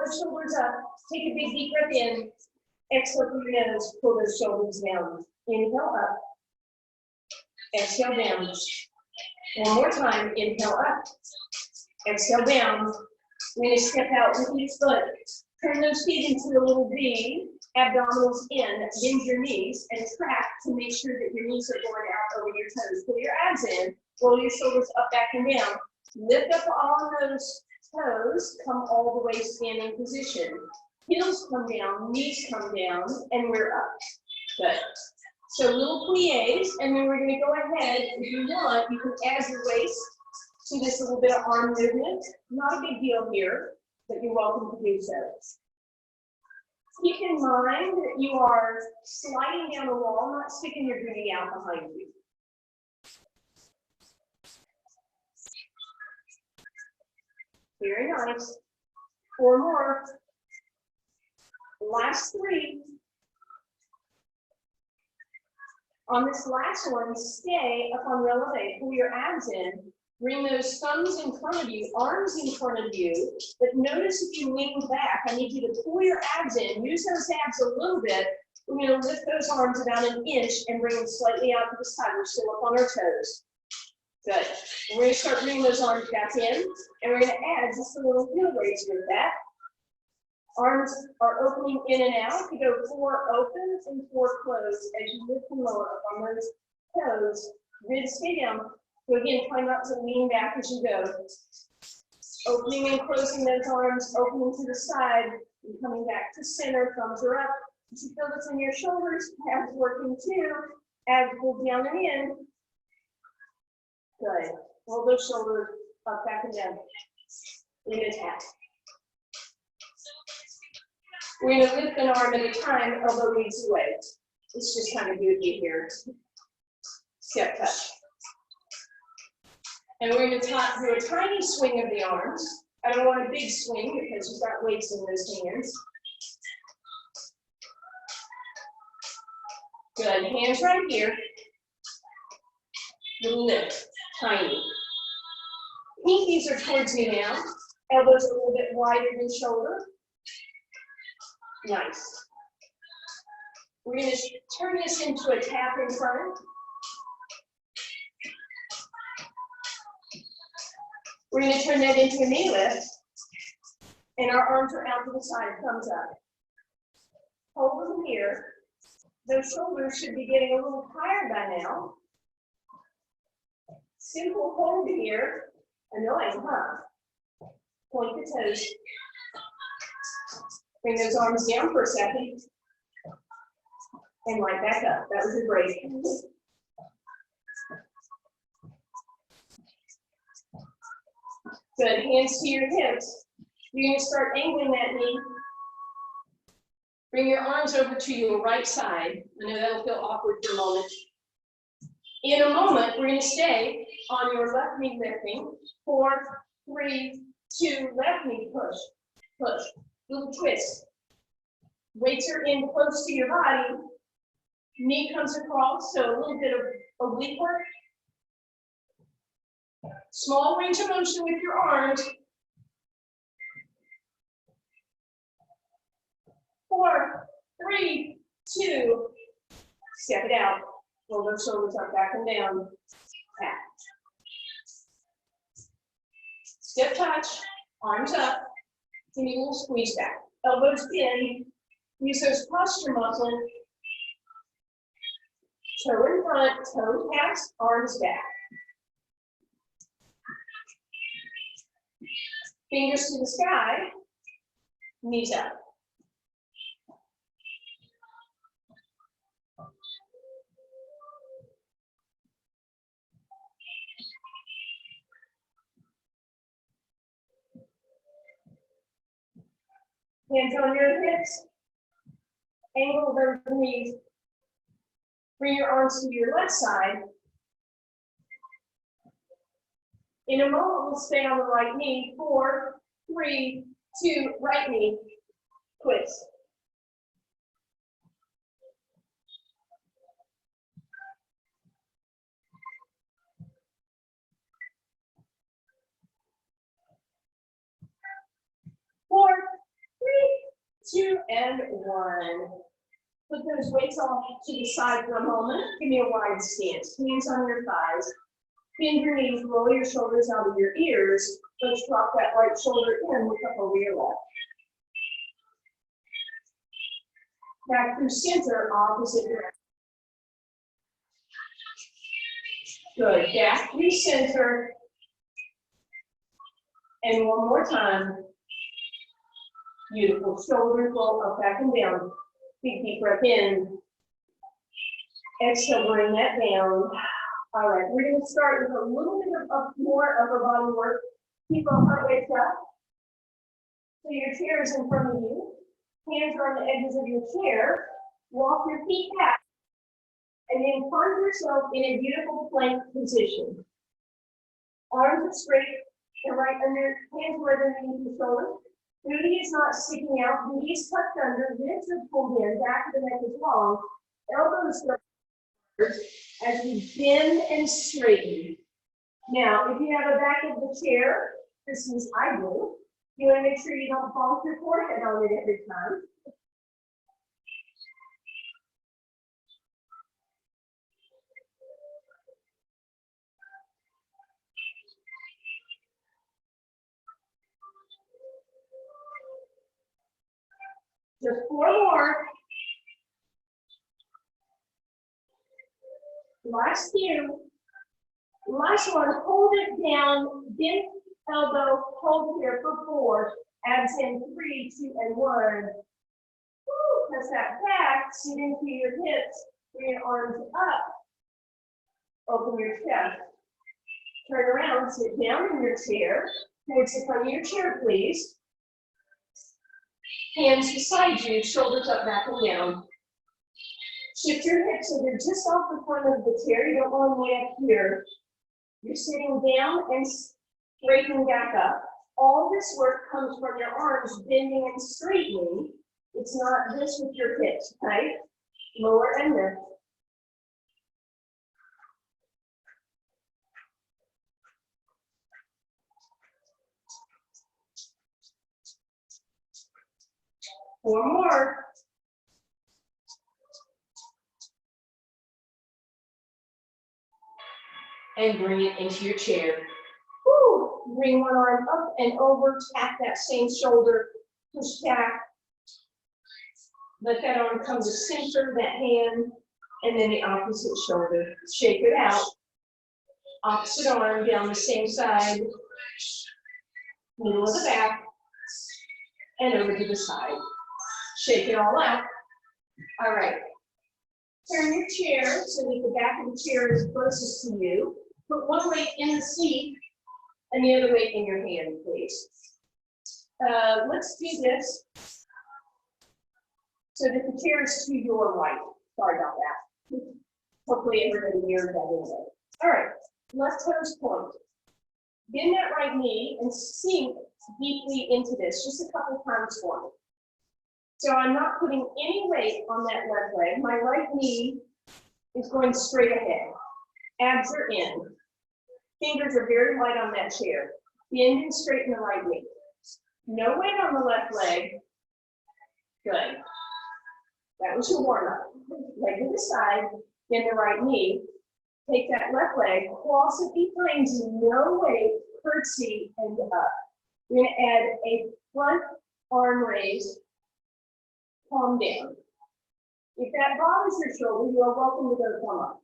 those shoulders up. Take a big deep breath in. Exhale through your nose. Pull those shoulders down. Inhale up. Exhale down. One more time. Inhale up. Exhale down. We're going to step out with each foot. Turn those feet into a little V. Abdominals in. Bend your knees and track to make sure that your knees are going out over your toes. Pull your abs in. Roll your shoulders up, back, and down. Lift up on those toes. Come all the way standing position. Heels come down, knees come down, and we're up. Good. So little plies, and then we're going to go ahead. If you want, you can add your waist to this little bit of arm movement. Not a big deal here, but you're welcome to do so. Keep in mind that you are sliding down the wall, not sticking your booty out behind you. Very nice. 4 more. Last 3. On this last one, stay up on releve. Pull your abs in. Bring those thumbs in front of you, arms in front of you. But notice if you lean back, I need you to pull your abs in. Use those abs a little bit. We're going to lift those arms about an inch and bring them slightly out to the side. We're still up on our toes. Good. And we're going to start bringing those arms back in. And we're going to add just a little heel raise with that. Arms are opening in and out. You go 4 open and 4 closed as you lift and lower up on those toes. Ribs stay down. So again, try not to lean back as you go. Opening and closing those arms, opening to the side, and coming back to center, thumbs are up. You see feel this in your shoulders, abs working too. Abs pull down and in. Good. Roll those shoulders up, back, and down. In a tap. We're going to lift an arm at a time, elbow leads away. It's just kind of goofy here. Step touch. And we're going to do a tiny swing of the arms. I don't want a big swing because you've got weights in those hands. Good. Hands right here. Little lift. Tiny. Pinkies are towards you now. Elbows a little bit wider than shoulder. Nice. We're going to turn this into a tap in front. We're going to turn that into a knee lift. And our arms are out to the side, thumbs up. Hold them here. Those shoulders should be getting a little tired by now. Simple hold here. Annoying, huh? Point the toes. Bring those arms down for a second. And right back up. That was a break. Good. Hands to your hips. You're going to start angling that knee. Bring your arms over to your right side. I know that'll feel awkward for a moment. In a moment, we're going to stay on your left knee lifting. 4, 3, 2, left knee push. Push. Little twist. Weights are in close to your body. Knee comes across, so a little bit of oblique work. Small range of motion with your arms. 4, 3, 2, step it out. Roll those shoulders up, back and down. Tap. Step touch, arms up. Give me a little squeeze back. Elbows in. Use those posture muscles. Toe in front, toe taps, arms back. Fingers to the sky, knees up. Hands on your hips. Angle those knees. Bring your arms to your left side. In a moment, we'll stay on the right knee. 4, 3, 2, right knee. Twist. Four, 2 and 1. Put those weights off to the side for a moment. Give me a wide stance. Hands on your thighs. Bend your knees, roll your shoulders out of your ears. Let's drop that right shoulder in, look up over your left. Back through center, opposite direction. Good. Back through center. And one more time. Beautiful. Shoulders roll up, back and down. Big deep breath in. Exhale, bring that down. All right, we're going to start with a little bit of more upper body work. Keep our heart rates up. So your chair is in front of you. Hands are on the edges of your chair. Walk your feet back. And then find yourself in a beautiful plank position. Arms are straight. And right under, hands right underneath the shoulders. Booty is not sticking out. Booty is tucked under. Ribs are pulled in. Back of the neck is long. Elbows are as we bend and straighten. Now, if you have a back of the chair, this is I do. You want to make sure you don't bonk your forehead on it every time. Just 4 more. Last few. Last one, hold it down, bend elbow, hold here for 4. Abs in 3, 2, and 1. Woo, press that back, sit into your hips, bring your arms up. Open your chest. Turn around, sit down in your chair. Towards the front of your chair, please. Hands beside you, shoulders up, back and down. Shift your hips so they're just off the front of the chair. You don't want them way up here. You're sitting down and straightening back up. All this work comes from your arms bending and straightening. It's not this with your hips, right? Lower and lift. Four more. And bring it into your chair. Woo. Bring one arm up and over, tap that same shoulder, push back. Let that arm come to center, that hand, and then the opposite shoulder. Shake it out. Opposite arm down the same side. Middle of the back. And over to the side. Shake it all out. All right. Turn your chair so that the back of the chair is closest to you. Put one weight in the seat and the other weight in your hand, please. Let's do this so that the chair is to your right. Sorry about that. Hopefully everybody hears that anyway. All right, left toes point. Bend that right knee and sink deeply into this, just a couple times for me. So I'm not putting any weight on that left leg. My right knee is going straight ahead. Abs are in. Fingers are very light on that chair. Bend and straighten the right knee. No weight on the left leg. Good. That was your warm-up. Leg to the side, bend the right knee. Take that left leg, cross it behind you, no weight, curtsy, and up. We're going to add a front arm raise, palm down. If that bothers your shoulder, you are welcome to go come up.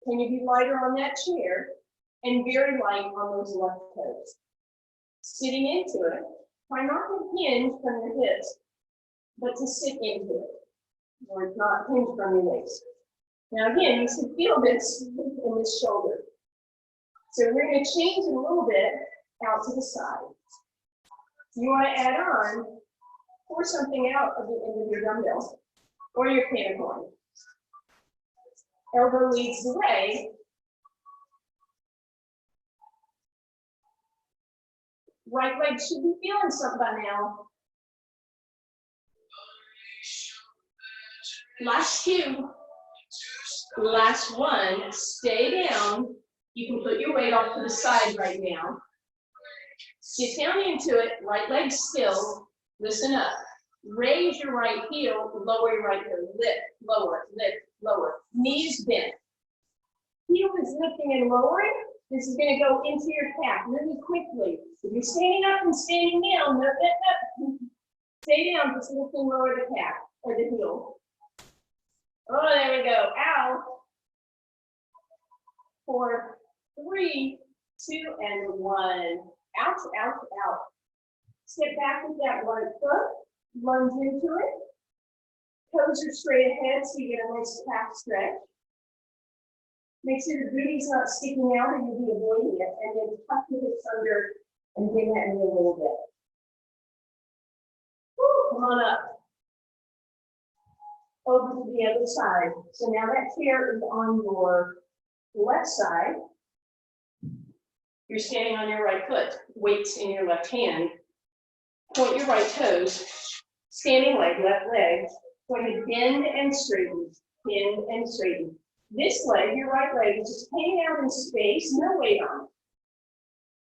Can you be lighter on that chair and very light on those left toes? Sitting into it, try not to hinge from your hips, but to sit into it, or it's not hinge from your waist. Now again, you should feel this in this shoulder. So we're going to change it a little bit out to the side. You want to add on, pour something out of the end of your dumbbell or your can of corn. Elbow leads the way. Right leg should be feeling something by now. Last two. Last one. Stay down. You can put your weight off to the side right now. Sit down into it. Right leg still. Listen up. Raise your right heel, lower your right heel, lift, lower, lower. Knees bent. Heel is lifting and lowering. This is going to go into your calf really quickly. If you're standing up and standing down, no. Stay down, just lift and lower the calf or the heel. Oh, there we go. Out. 4, 3, 2, and 1. Out, out, out. Step back with that right foot. Lunge into it. Toes are straight ahead so you get a nice calf stretch. Make sure the booty's not sticking out or you'll be avoiding it. And then tuck the hips under and bring that knee a little bit. Woo, come on up. Over to the other side. So now that chair is on your left side. You're standing on your right foot, weights in your left hand. Point your right toes, standing leg, left leg. Going to bend and straighten, bend and straighten. This leg, your right leg, is just hanging out in space, no weight on it.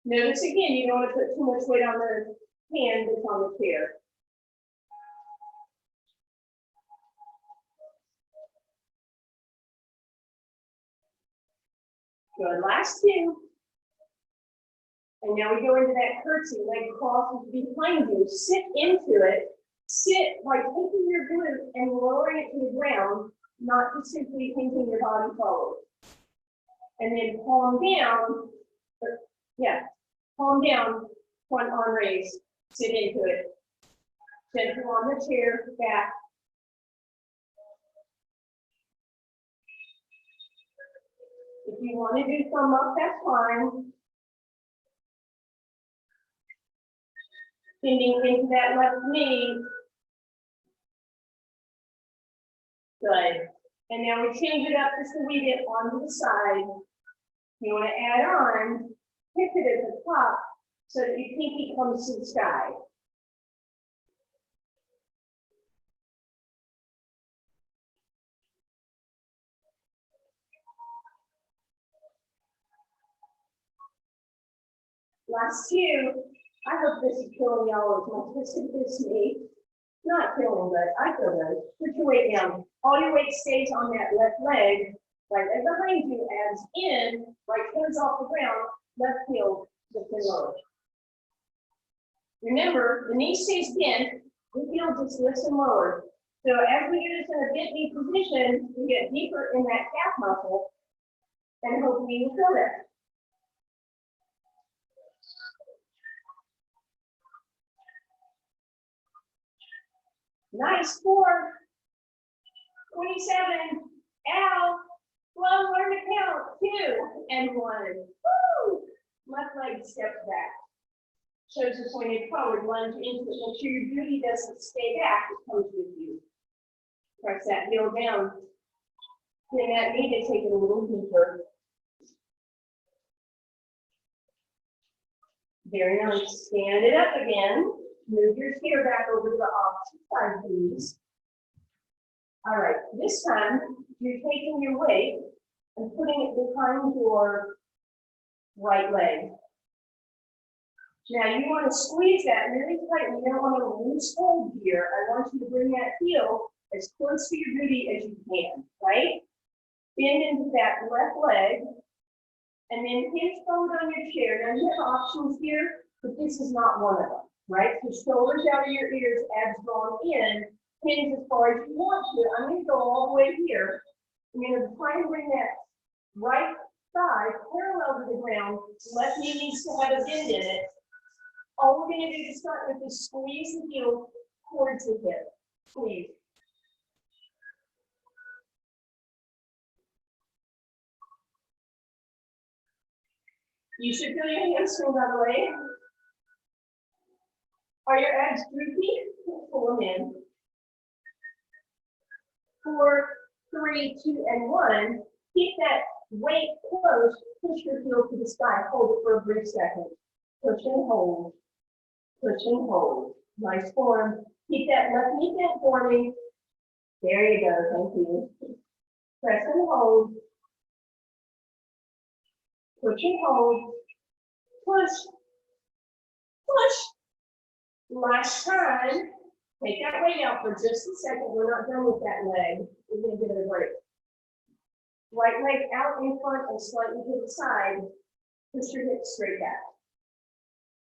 Notice again, you don't want to put too much weight on the hand that's on the chair. Good, last 2. And now we go into that curtsy, leg crosses behind you. Sit into it. Sit by taking your glute and lowering it to the ground, not just simply hinting your body forward. And then palm down, palm down, front arm raise. Sit into it. Gentle on the chair, back. If you want to do thumb up, that's fine. Bending into that left knee. Good. And now we change it up just a wee bit onto the side. You want to add on, hip it at the top so that your pinky comes to the sky. Last 2. I hope this is killing y'all as much as it is me. Not killing, but I feel good. Put your weight down. All your weight stays on that left leg. Right leg behind you, abs in, right toes off the ground, left heel lift and lower. Remember, the knee stays bent, the heel just lifts and lowers. So as we do this in a bent knee position, we get deeper in that calf muscle, and hopefully you feel that. Nice, 4, 27, out, slow, learn to count, 2, and 1. Woo! Left leg steps back. Shows the pointed forward, lunge into it. Make sure your booty doesn't stay back, it comes with you. Press that heel down. Then that knee to take it a little deeper. Very nice. Stand it up again. Move your chair back over to the opposite side, please. All right, this time you're taking your weight and putting it behind your right leg. Now you want to squeeze that really tight. You don't want to loose hold here. I want you to bring that heel as close to your booty as you can, right? Bend into that left leg and then hinge forward on your chair. Now you have options here, but this is not one of them. Right? So shoulders out of your ears, abs drawn in, hinge as far as you want to. I'm going to go all the way here. I'm going to try and bring that right thigh parallel to the ground. Left knee needs to have a bend in it. All we're going to do to start with is squeeze the heel towards the hip. Squeeze. You should feel your hamstring, by the way. Are your abs droopy? Pull them in. 4, 3, 2, and 1. Keep that weight close. Push your heel to the sky. Hold it for a brief second. Push and hold. Push and hold. Nice form. Keep that left knee bent for me. There you go. Thank you. Press and hold. Push and hold. Push. Push. Last time. Take that weight out for just a second. We're not done with that leg. We're going to give it a break. Right leg out in front and slightly to the side. Push your hips straight back.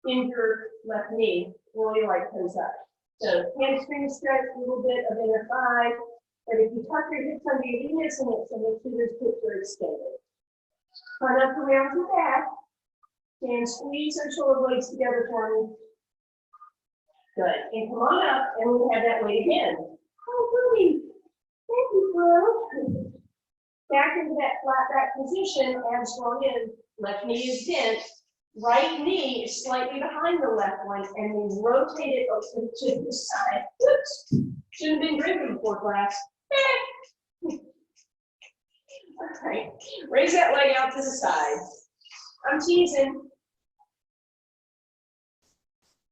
Bend your left knee. Roll your right toes up. So hamstring stretch, a little bit of inner thigh. But if you tuck your hips under your knees and make sure those hips are extended. Front up around to back. And squeeze those shoulder blades together for me. Good. And come on up, and we'll have that weight again. Oh, goody. Thank you, Flo. Back into that flat back position, abs drawn in. Left knee is bent. Right knee is slightly behind the left one, and we rotate it over to the side. Oops. Shouldn't have been drinking before class. Okay. Raise that leg out to the side. I'm teasing.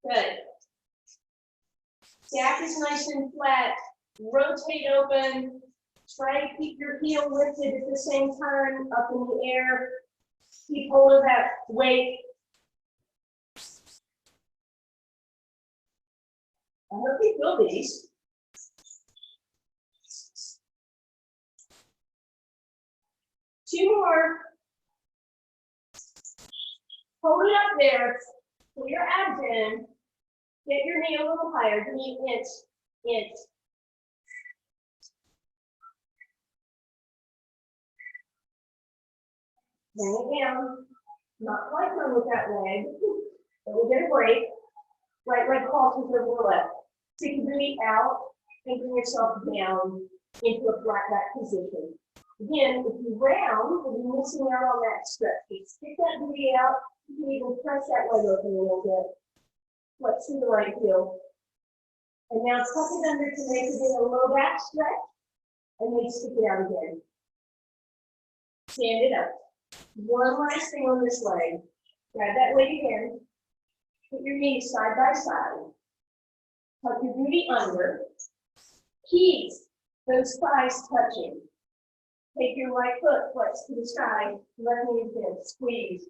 Good. Stack is nice and flat. Rotate open. Try to keep your heel lifted at the same time, up in the air. Keep hold of that weight. I hope you feel these. Two more. Hold it up there. Pull your abs in. Get your knee a little higher. Give me an inch. Bring it down. Not quite done with that leg. But we'll get a break. Right leg crosses over the left. Stick your booty out and bring yourself down into a flat back position. Again, if you round, you'll be missing out on that stretch. You stick that booty out. You can even press that leg open a little bit. Flex through the right heel. And now tuck it under to make it in a low back stretch. And then stick it out again. Stand it up. One last thing on this leg. Grab that leg again. Put your knees side by side. Tuck your booty under. Keep those thighs touching. Take your right foot, flex to the sky. Left knee bent. Squeeze.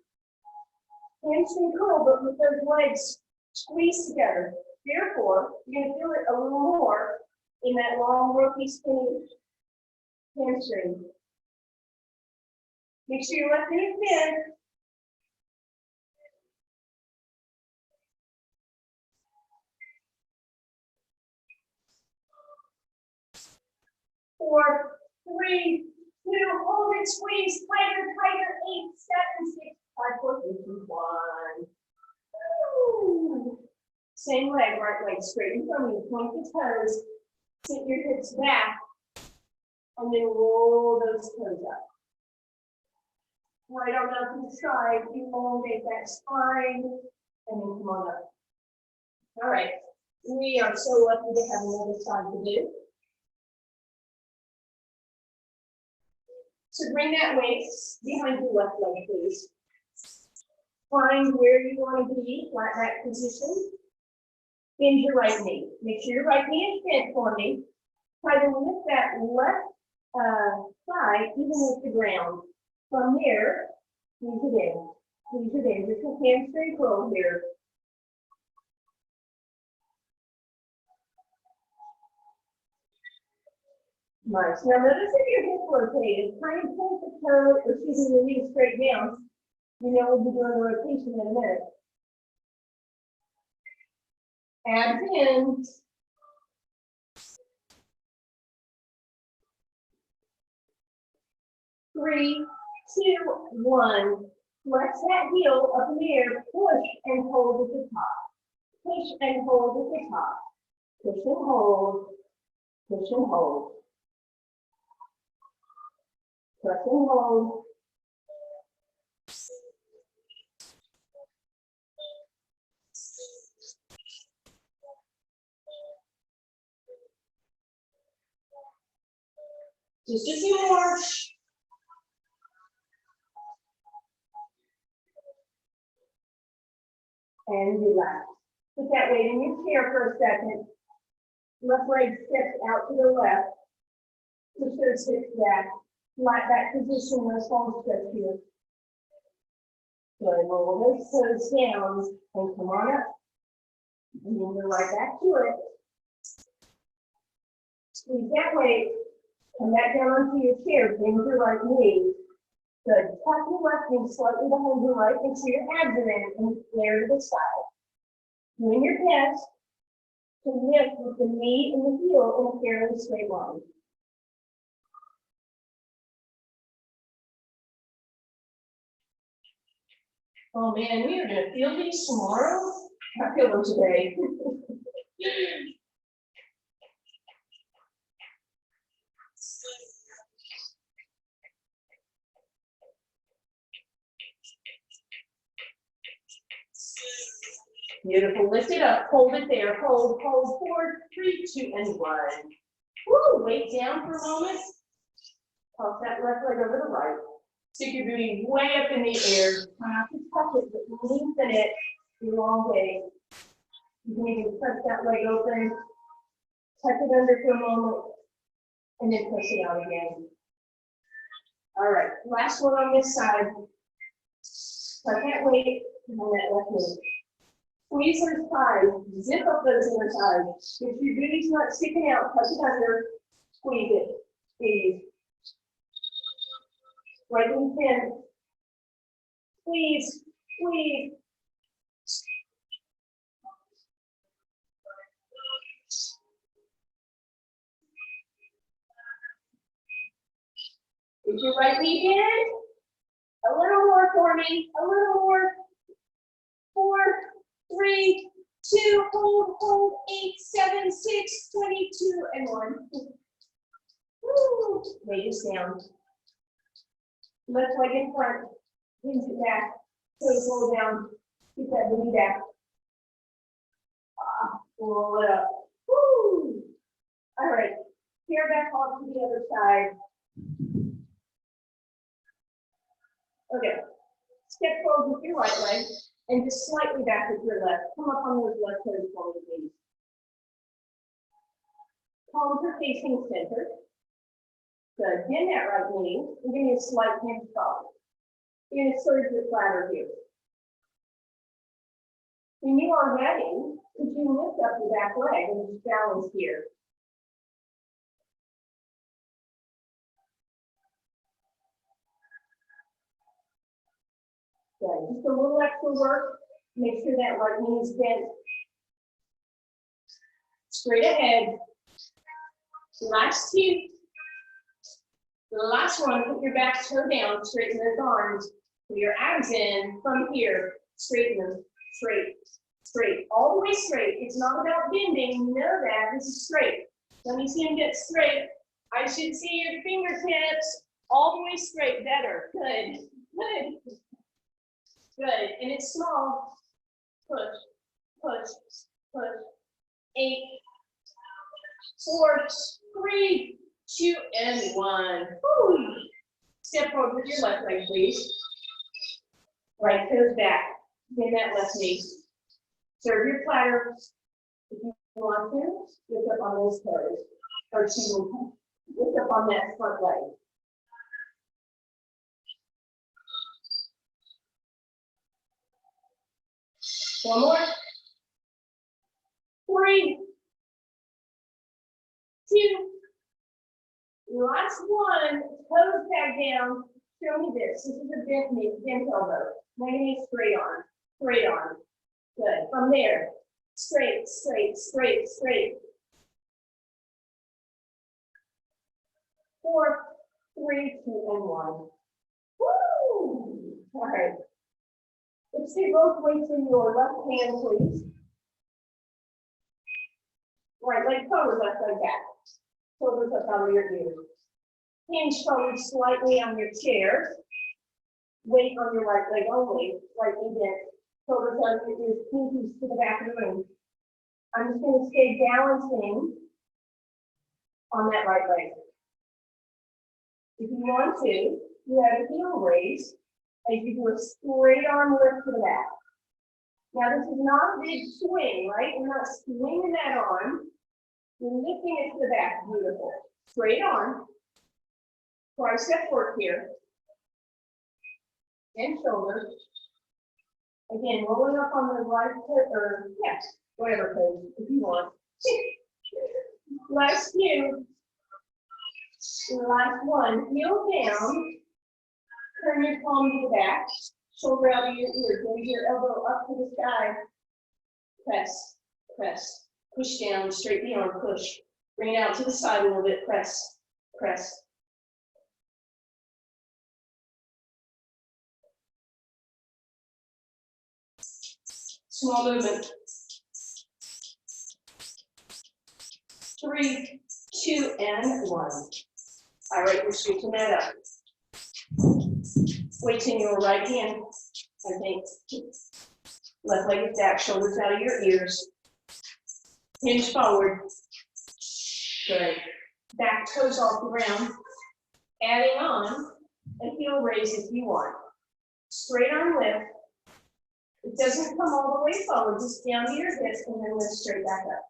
Hamstring curl, but with those legs squeeze together. Therefore, you're going to feel it a little more in that long, ropey, skinny hamstring. Make sure your left knee is bent. Four, three, two, hold it, squeeze, tighter, 8, 7, 6, 5, 4, 3, 2, 1. Woo. Same leg, right leg straight in front of you, point the toes, sit your hips back, and then roll those toes up. Right arm out to the side, elongate that spine, and then come on up. All right, we are so lucky to have another side to do. So bring that weight behind your left leg, please. Find where you want to be, flat back position. Bend your right knee. Make sure your right knee is bent for me. Try to lift that left thigh even with the ground. From there, squeeze it in. Squeeze it in. Just a hamstring curl here. Nice. Now notice if your hip rotated, try and point the toe, or excuse me, the knee straight down. You know we'll be doing a rotation in a minute. Abs in. Three, two, one. Flex that heel up in the air. Push and hold at the top. Push and hold at the top. Push and hold. Push and hold. Press and hold. Just a few more. And relax. Put that weight in your chair for a second. Left leg steps out to the left. Push those hips back. Flat back position, no small stretch here. Good. Roll those toes down and come on up. And then go right back to it. Squeeze that weight. Come back down onto your chair. Bend your right knee. Good. Tuck your left knee slightly behind your right. Make sure your abs are in and flare to the side. Doing your best to lift with the knee and the heel in a fairly straight line. Oh man, we are going to feel these tomorrow. I feel them today. Beautiful. Lift it up. Hold it there. Hold, hold, 4, 3, 2, and 1. Woo! Weight down for a moment. Toss that left leg over the right. Stick your booty way up in the air. Try not to touch it, but lengthen it. Elongate. You can even press that leg open. Tuck it under for a moment. And then push it out again. All right. Last one on this side. Tuck that weight on that left knee. Squeeze those thighs, zip up those inner thighs. If your booty's not sticking out, tuck it under, squeeze it, squeeze. Right in thin. Squeeze, squeeze. Is your right knee in? A little more for me, a little more. 4, 3, 2, hold, 8, 7, 6, 22, and 1. Woo. Weight is down. Left leg in front, hinge it back, toes roll down, keep that booty back. Roll it up. Woo. All right, here back off to the other side. Okay, step forward with your right leg. And just slightly back with your left. Come up on those left toes for me, please. Palms are facing center. Good. Bend that right knee. And give me a slight hinge forward. You're going to surge your bladder here. When you are ready, could you lift up your back leg and just balance here? Good. Just a little extra work. Make sure that right knee is bent. Straight ahead. Last two. The last one, put your back toe down, straighten those arms. Put your abs in from here. Straighten them. Straight. Straight. All the way straight. It's not about bending. You know that. This is straight. Let me see them get straight. I should see your fingertips all the way straight. Better. Good. Good. Good. And it's small. Push, push, push. 8, 4, 3, 2, and 1. Woo. Step forward with your left leg, please. Right toes back. Bend that left knee. Serve your platter. If you want to, lift up on those toes. Or lift up on that front leg. One more. 3, 2. Last one. Toes back down. Show me this. This is a bent knee, bent elbow. My knee straight arm. Straight arm. Good. From there. Straight, straight, straight, straight. 4, 3, 2, and 1. Woo! All right. Let's do both weights in your left hand, please. Right leg forward, left leg back. Shoulders up out of your ears. Hinge forward slightly on your chair. Weight on your right leg only. Right knee bent. Shoulders up, your ears, pinkies to the back of the room. I'm just going to stay balancing on that right leg. If you want to, you have a heel raise. As you do a straight arm lift to the back. Now this is not a big swing, right? We're not swinging that arm. We're lifting it to the back. Beautiful. Straight arm. Tricep work here. And shoulders. Again, rolling up on the right foot, or yes, whatever pose, if you want. Last few. Last one, heel down. Turn your palm to the back. Shoulder out of your ear. Bring your elbow up to the sky. Press, press. Push down, straighten the arm, push. Bring it out to the side a little bit. Press, press. Small movement. 3, 2, and 1. All right, we're switching that up. Weights in your right hand, I think. Left leg is back, shoulders out of your ears. Hinge forward. Good. Back toes off the ground. Adding on a heel raise if you want. Straight arm lift. It doesn't come all the way forward, just down to your hips and then lift straight back up.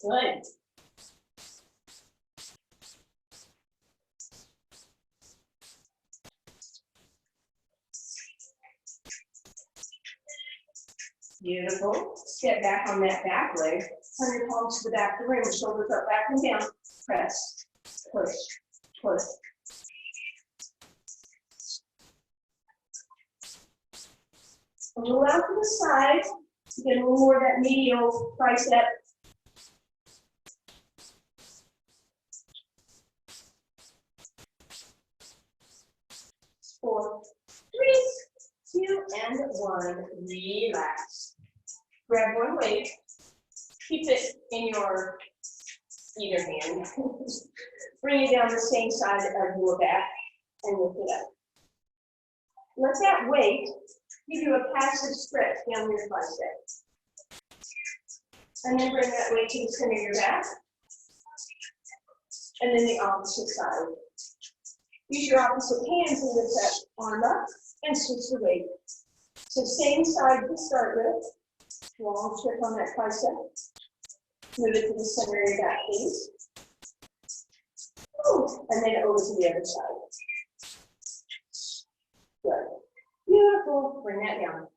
Good. Beautiful. Step back on that back leg. Turn your palms to the back of the ring, shoulders up, back and down. Press, push, push. A little out to the side to get a little more of that medial tricep. Four, 3, 2, and 1. Relax. Grab one weight. Keep it in your either hand. Bring it down the same side of your back and lift it up. Let that weight give you a passive stretch down your tricep. And then bring that weight to the center of your back. And then the opposite side. Use your opposite hands and lift that arm up and switch the weight. So same side to start with. Long stretch on that tricep. Move it to the center of your back, please. Ooh, and then over to the other side. Good. Beautiful. Bring that down.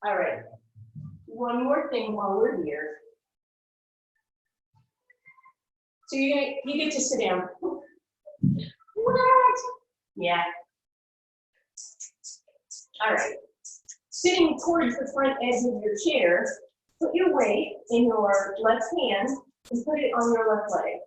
All right. One more thing while we're here. So you get to sit down. What? Yeah. All right. Sitting towards the front edge of your chair, put your weight in your left hand and put it on your left leg.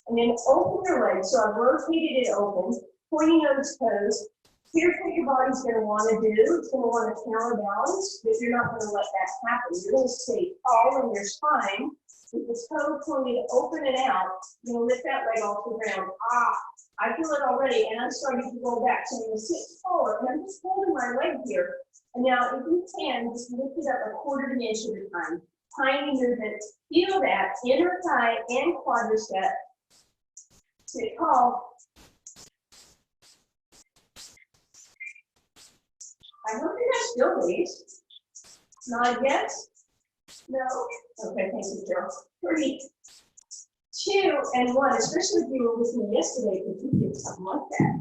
And then open your leg. So I've rotated it open, pointy nose toes. Here's what your body's going to want to do. It's going to want to counterbalance, but you're not going to let that happen. You're going to stay tall in your spine. With the toe pointed open and out, you're going to lift that leg off the ground. I feel it already, and I'm starting to go back. So I'm going to sit forward, and I'm just holding my leg here. And now, if you can, just lift it up a quarter of an inch at a time. Tiny movements. Feel that inner thigh and quadricep. Sit tall. I hope you guys feel these. Nod yes? No? Okay, thank you, Carol. 3, 2, and 1, especially if you were with me yesterday, because you did something like that.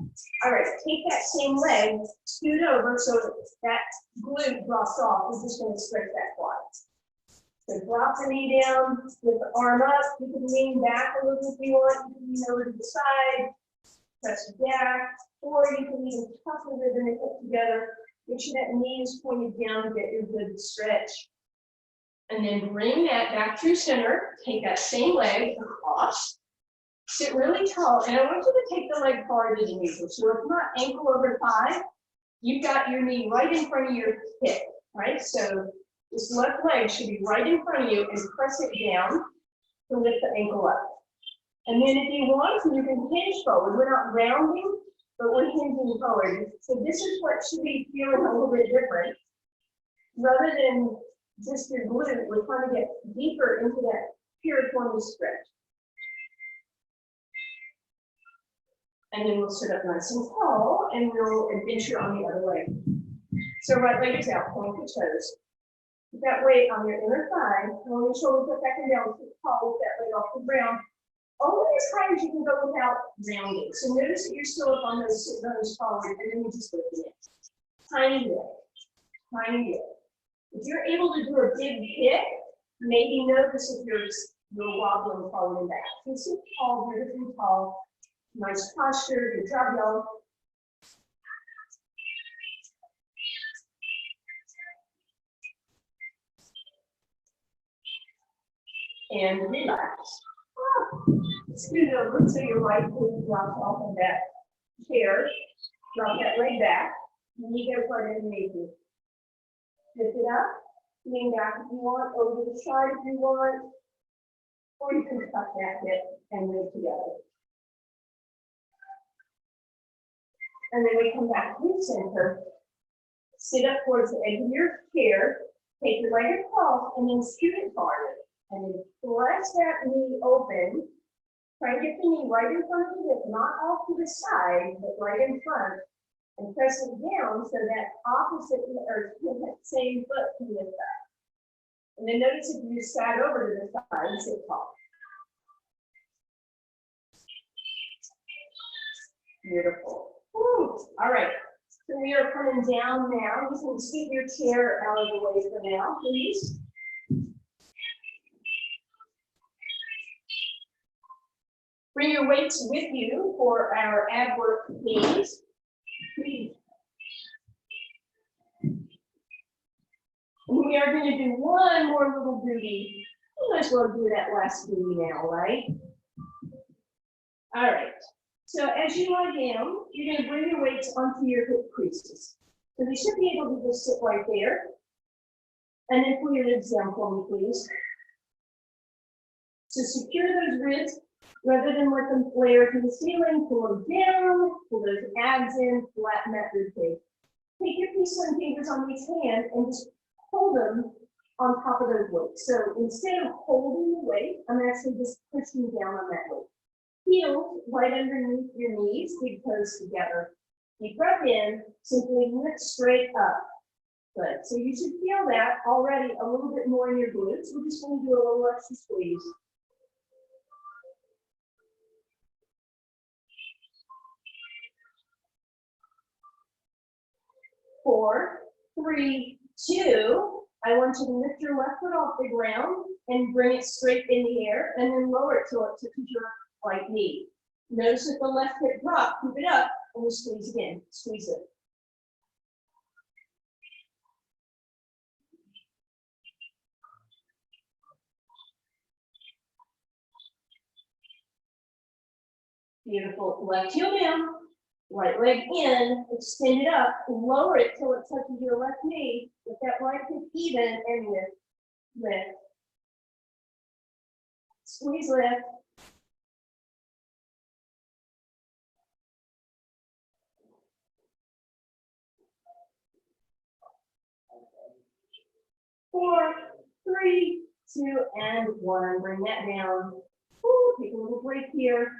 All right, take that same leg, scoot over so that glute drops off. We're just going to stretch that quad. So drop the knee down, lift the arm up. You can lean back a little if you want. You can lean over to the side, press back, or you can even tuck the rib and the hip together. Make sure that knee is pointed down to get your good stretch. And then bring that back through center. Take that same leg across. Sit really tall. And I want you to take the leg farther than usual. So if not ankle over thigh, you've got your knee right in front of your hip, right? So this left leg should be right in front of you and press it down to lift the ankle up. And then if you want, you can hinge forward. We're not rounding, but we're hinging forward. So this is what should be feeling a little bit different. Rather than just your glute, we're trying to get deeper into that piriformis stretch. And then we'll sit up nice and tall, and we'll adventure on the other leg. So right leg is out, point the toes. Put that weight on your inner thigh, roll your shoulders up back and down, sit tall with that leg off the ground. Only as high as you can go without rounding. So notice that you're still up on those sit bones forward, and then you just lift it in. Tiny bit, tiny bit. If you're able to do a big hit, maybe notice if your you're wobbling forward and back. So sit tall, beautifully tall, nice posture, good job, y'all. And relax. Scoot over so your right foot drops off of that chair. Drop that leg back. Knee goes right underneath you. Lift it up. Lean back if you want, over the side if you want. Or you can tuck that hip and move together. And then we come back to the center. Sit up towards the edge of your chair. Take your leg across and then scoot it forward. And then press that knee open. Try to get the knee right in front of the hip, not off to the side, but right in front. And press it down so that opposite, or that same foot can lift up. And then notice if you sat over to the side and sit tall. Beautiful. Woo. All right. So we are coming down now. You can scoot your chair out of the way for now, please. Bring your weights with you for our ab work, please. And we are going to do one more little booty. You might as well do that last booty now, right? All right. So as you lie down, you're going to bring your weights onto your hip creases. So you should be able to just sit right there. And then pull your ribs down for me, please. So secure those ribs. Rather than let them flare to the ceiling, pull them down, pull those abs in, flatten that rib cage. Take your peace-sign fingers on each hand and just hold them on top of those weights. So instead of holding the weight, I'm actually just pushing down on that weight. Heels right underneath your knees, big toes together. Deep breath in, simply lift straight up. Good. So you should feel that already a little bit more in your glutes. We're just going to do a little extra squeeze. 4, 3, 2. I want you to lift your left foot off the ground and bring it straight in the air and then lower it till it touches your right knee. Notice that the left hip drop, keep it up, and we squeeze again. Squeeze it. Beautiful. Left heel down. Right leg in, extend it up, lower it till it touches your left knee. With that right hip even and lift, lift. Squeeze, lift. Four, 3, 2, and 1. Bring that down. Ooh, take a little break here.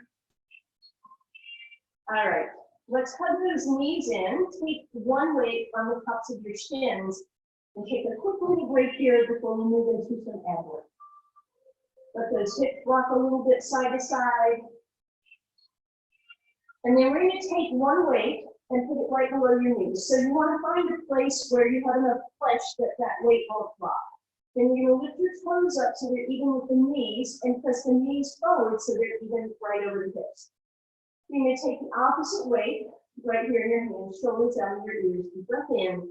All right. Let's hug those knees in. Take one weight on the tops of your shins and take a quick little break here before we move into some ab work. Let those hips rock a little bit side to side. And then we're going to take one weight and put it right below your knees. So you want to find a place where you have enough flesh that that weight won't drop. Then you're going to lift your toes up so they're even with the knees and press the knees forward so they're even right over the hips. You're going to take the opposite weight right here in your hands, shoulders down to your ears. Deep breath in.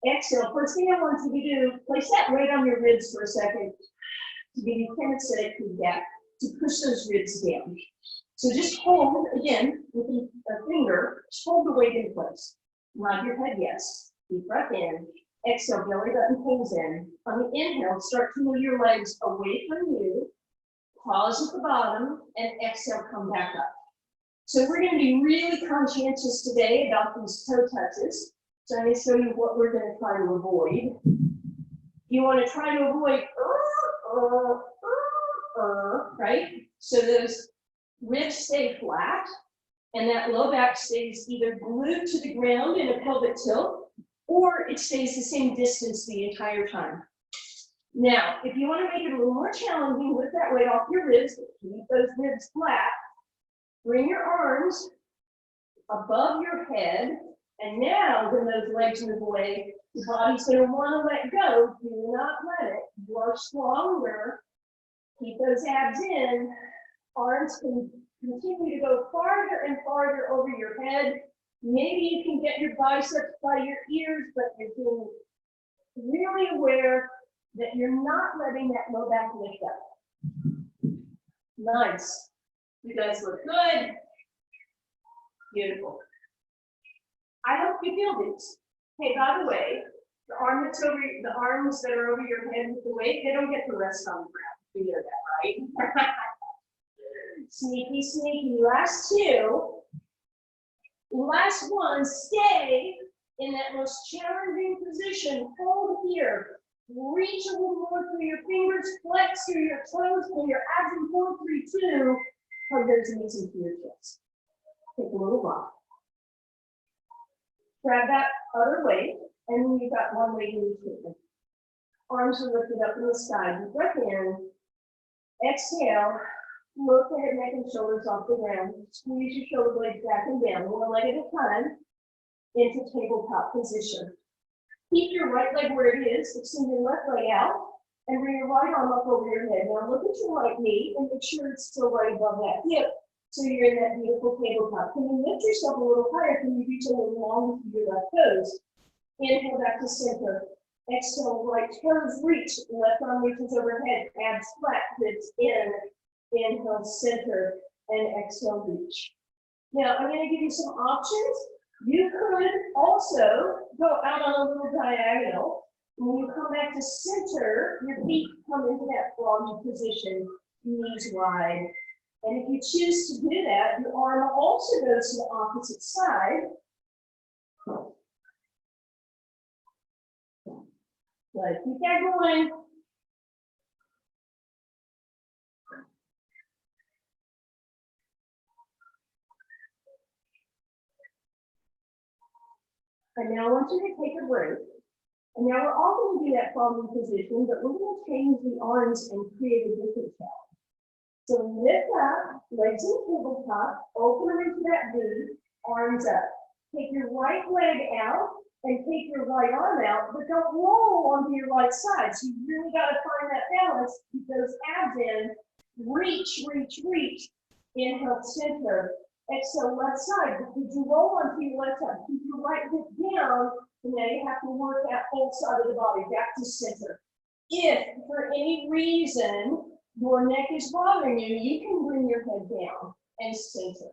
Exhale. First thing I want you to do, place that weight on your ribs for a second to give you kinesthetic feedback to push those ribs down. So just hold, again, with a finger, just hold the weight in place. Nod your head yes. Deep breath in. Exhale, belly button pulls in. On the inhale, start to move your legs away from you. Pause at the bottom and exhale, come back up. So we're going to be really conscientious today about these toe touches. So I'm going to show you what we're going to try to avoid. You want to try to avoid, right? So those ribs stay flat and that low back stays either glued to the ground in a pelvic tilt or it stays the same distance the entire time. Now, if you want to make it a little more challenging, lift that weight off your ribs, keep those ribs flat. Bring your arms above your head, and now when those legs move away, the body's going to want to let go. Do not let it. You are stronger Keep those abs in. Arms can continue to go farther and farther over your head. Maybe you can get your biceps by your ears, but you're being really aware that you're not letting that low back lift up. Nice. You guys look good. Beautiful. I hope you feel these. Hey, by the way, the arms that are over your head with the weight, they don't get to rest on the ground. You know that, right? Sneaky, sneaky. Last two. Last one, stay in that most challenging position. Hold here. Reach a little more through your fingers, flex through your toes, pull your abs in 4, 3, 2. Hug those knees into your chest. Take a little rock. Grab that other weight, and then you've got one leg in each movement. Arms are lifted up in the sky. Deep breath in. Exhale. Look the head, neck, and shoulders off the ground. Squeeze your shoulder blades back and down, one leg at a time, into tabletop position. Keep your right leg where it is, extend your left leg out, and bring your right arm up over your head. Now look at your right knee and make sure it's still right above that hip, so you're in that beautiful tabletop. Can you lift yourself a little higher? Can you reach a little longer through your left toes? Inhale back to center. Exhale, right toes reach, left arm reaches overhead, abs flat, hips in. Inhale, center, and exhale, reach. Now, I'm going to give you some options. You could also go out on a little diagonal. When you come back to center, your feet come into that froggy position, knees wide. And if you choose to do that, your arm also goes to the opposite side. Good. Keep that going. And now I want you to take a break. And now we're all going to do that following position, but we're going to change the arms and create a different challenge. So lift up, legs in tabletop, open into that V, arms up. Take your right leg out and take your right arm out, but don't roll onto your right side. So you really got to find that balance. Keep those abs in. Reach, reach, reach. Inhale, center. Exhale, left side. But did you roll onto your left side? Keep your right hip down, and now you have to work that whole side of the body back to center. If for any reason your neck is bothering you, you can bring your head down and center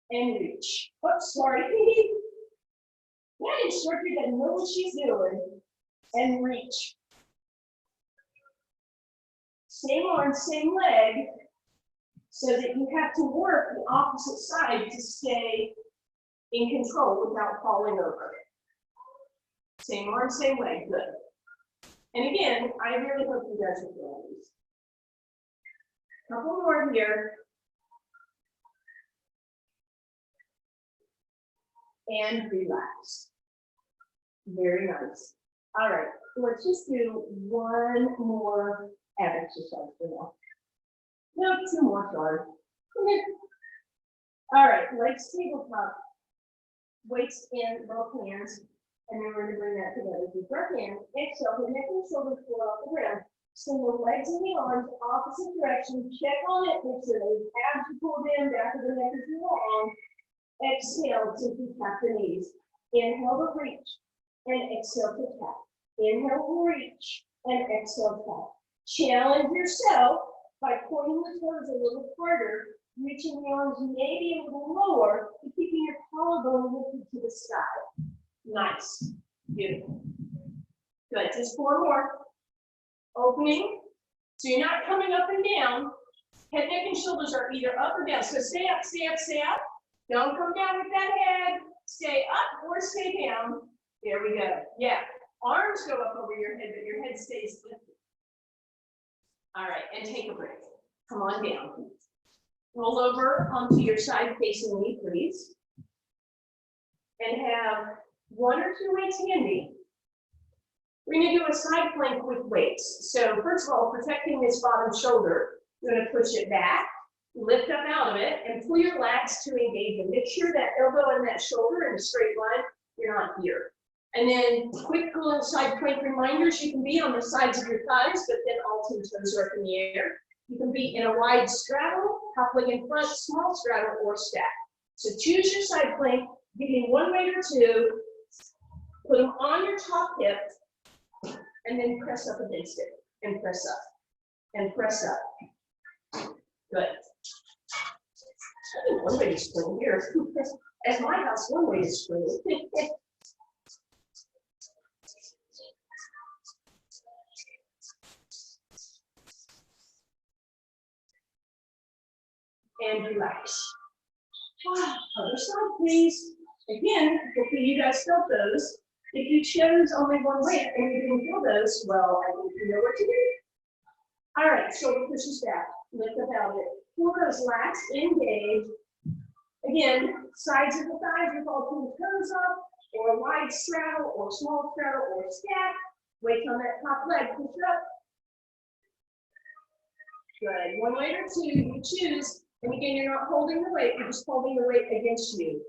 and reach. Oops, sorry. That instructor doesn't know what she's doing. And reach. Same arm, same leg, so that you have to work the opposite side to stay in control without falling over. Same arm, same leg, good. And again, I really hope you guys are doing these. Couple more here. And relax. Very nice. All right, let's just do one more ab exercise for now. No, 2 more, sorry. All right, legs tabletop, weights in both hands, and then we're going to bring that together. Deep breath in, exhale, the neck and shoulders pull off the ground. Send the legs and the arms opposite direction. Check on it, make sure those abs are pulled in, back of the neck is long. Exhale to tap the knees. Inhale to reach, and exhale to tap. Inhale to reach, and exhale to tap. Challenge yourself by pointing the toes a little harder, reaching the arms maybe a little lower, and keeping your collarbone lifted to the sky. Nice. Beautiful. Good. Just 4 more. Opening. So you're not coming up and down. Head, neck, and shoulders are either up or down. So stay up, stay up, stay up. Don't come down with that head. Stay up or stay down. There we go. Yeah. Arms go up over your head, but your head stays lifted. All right, and take a break. Come on down. Roll over onto your side facing knee, please. And have 1 or 2 weights handy. We're going to do a side plank with weights. So first of all, protecting this bottom shoulder, you're going to push it back, lift up out of it, and pull your lats to engage them. Make sure that elbow and that shoulder in a straight line, you're not here. And then quick pull and side plank reminders, you can be on the sides of your thighs, but then all 2 toes are up in the air. You can be in a wide straddle, half leg in front, small straddle, or stack. So choose your side plank, give me one weight or two, put them on your top hip, and then press up against it, and press up, and press up. Good. One way to spring here. At my house, one way to spring. And relax. Other side, please. Again, hopefully you guys felt those. If you chose only one weight and you didn't feel those, well, I think you know what to do. All right, shoulder pushes back. Lift up out of it. Pull those lats, engage. Again, sides of the thighs with all two toes up, or a wide straddle, or small straddle, or stack. Weight on that top leg, push up. Good. One weight or two, you choose. And again, you're not holding the weight, you're just holding the weight against you.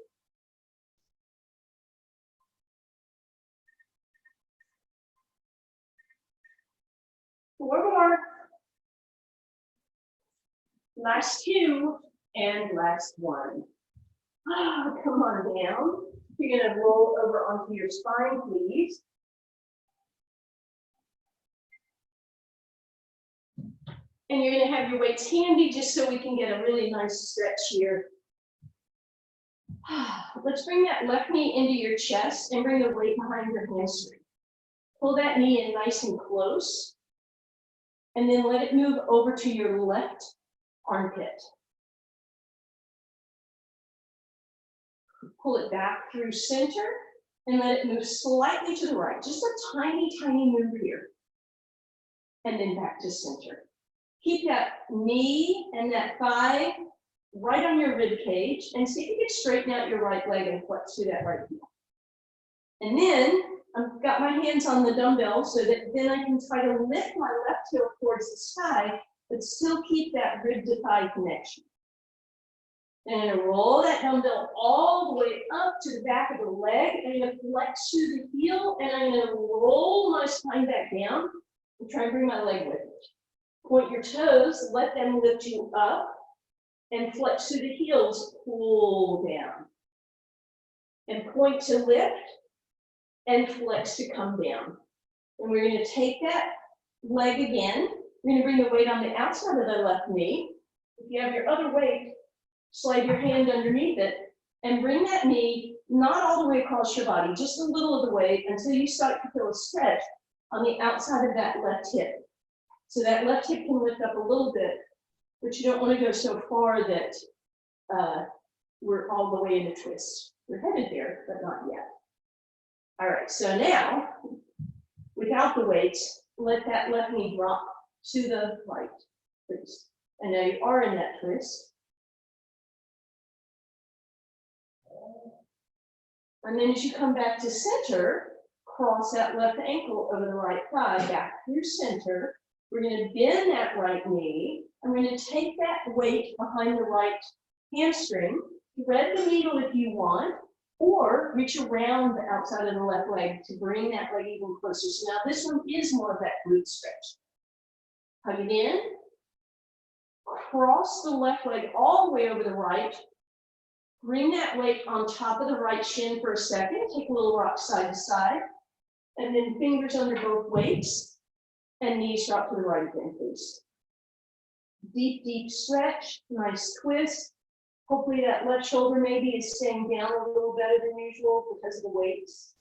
Four more. Last two, and last one. Come on down. You're gonna roll over onto your spine, please. And you're gonna have your weights handy just so we can get a really nice stretch here. Let's bring that left knee into your chest and bring the weight behind your hamstring. Pull that knee in nice and close. And then let it move over to your left armpit. Pull it back through center and let it move slightly to the right. Just a tiny, tiny move here. And then back to center. Keep that knee and that thigh right on your rib cage and see if you can straighten out your right leg and flex through that right heel. And then I've got my hands on the dumbbell so that then I can try to lift my left heel towards the sky, but still keep that rib to thigh connection. And I'm gonna roll that dumbbell all the way up to the back of the leg. I'm gonna flex through the heel and I'm gonna roll my spine back down and try and bring my leg with it. Point your toes, let them lift you up and flex through the heels, pull down. And point to lift and flex to come down. And we're gonna take that leg again. We're gonna bring the weight on the outside of the left knee. If you have your other weight, slide your hand underneath it and bring that knee not all the way across your body, just a little of the way until you start to feel a stretch on the outside of that left hip. So that left hip can lift up a little bit, but you don't want to go so far that we're all the way in a twist. We're headed there, but not yet. All right, so now, without the weights, let that left knee drop to the right, please. And now you are in that twist. And then as you come back to center, cross that left ankle over the right thigh, back through center. We're going to bend that right knee. I'm going to take that weight behind the right hamstring, thread the needle if you want, or reach around the outside of the left leg to bring that leg even closer. So now this one is more of that glute stretch. Hug it in, cross the left leg all the way over the right, bring that weight on top of the right shin for a second, take a little rock side to side, and then fingers under both weights, and knees drop to the right again, please. Deep, deep stretch, nice twist. Hopefully that left shoulder maybe is staying down a little better than usual because of the weights.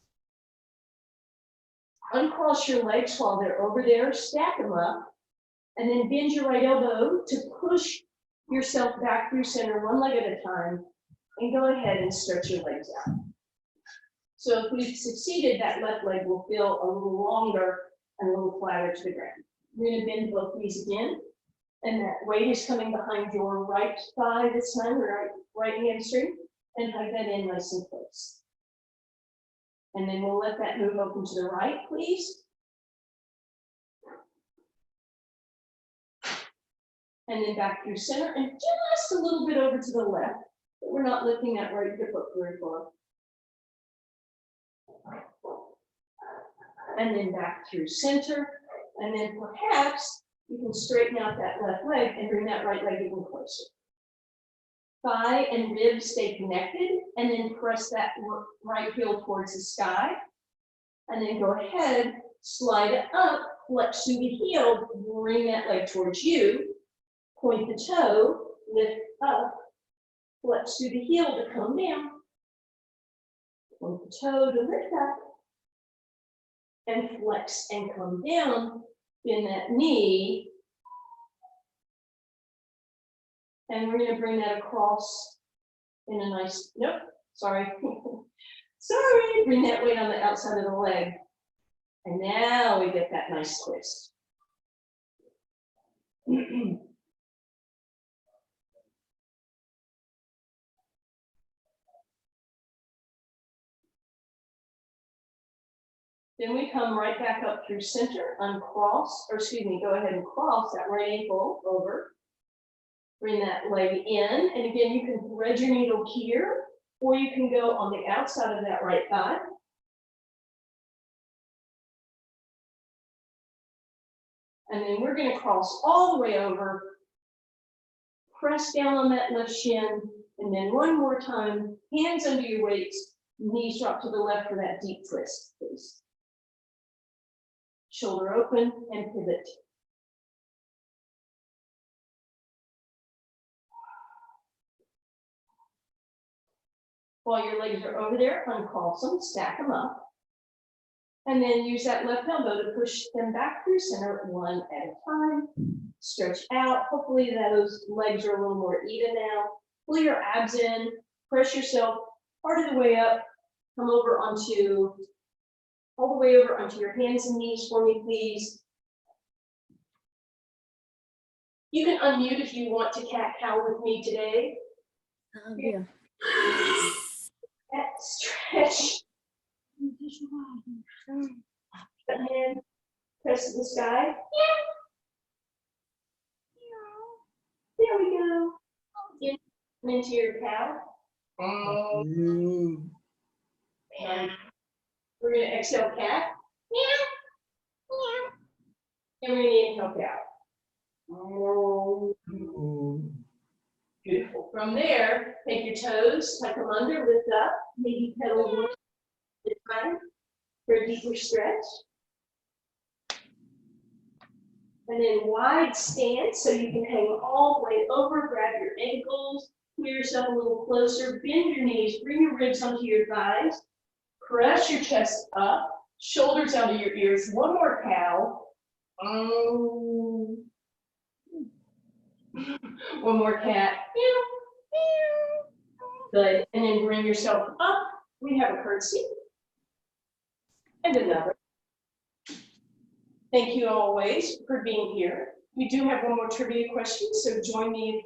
Uncross your legs while they're over there, stack them up, and then bend your right elbow to push yourself back through center one leg at a time, and go ahead and stretch your legs out. So if we've succeeded, that left leg will feel a little longer and a little flatter to the ground. We're going to bend both knees again, and that weight is coming behind your right thigh this time, or right hamstring, and hug that in nice and close. And then we'll let that move open to the right, please. And then back through center, and just a little bit over to the left, but we're not lifting that right hip up very far. And then back through center, and then perhaps You can straighten out that left leg and bring that right leg even closer. Thigh and ribs stay connected, and then press that right heel towards the sky. And then go ahead, slide it up, flex through the heel, bring that leg towards you, point the toe, lift up, flex through the heel to come down, point the toe to lift up, and flex and come down, bend that knee, and we're going to bring that across in a nice, nope, sorry. Sorry, bring that weight on the outside of the leg. And now we get that nice twist. Then we come right back up through center, uncross, or excuse me, go ahead and cross that right ankle over. Bring that leg in, and again, you can thread your needle here, or you can go on the outside of that right thigh. And then we're going to cross all the way over, press down on that left shin, and then one more time, hands under your weights, knees drop to the left for that deep twist, please. Shoulder open and pivot. While your legs are over there, uncross them, stack them up. And then use that left elbow to push them back through center one at a time. Stretch out. Hopefully those legs are a little more even now. Pull your abs in. Press yourself part of the way up. Come over onto, all the way over onto your hands and knees for me, please. You can unmute if you want to cat-cow with me today. Yeah. Stretch. And then press to the sky. There we go. In, into your cow. And we're going to exhale cat. And we're going to inhale cow. Beautiful. From there, take your toes, tuck them under, lift up, maybe pedal one at a time for a deeper stretch. And then wide stance, so you can hang all the way over, grab your ankles, pull yourself a little closer, bend your knees, bring your ribs onto your thighs, press your chest up, shoulders down to your ears. One more cow. One more cat. Good. And then bring yourself up. We have a curtsy. And another. Thank you always for being here. We do have one more trivia question, so join me.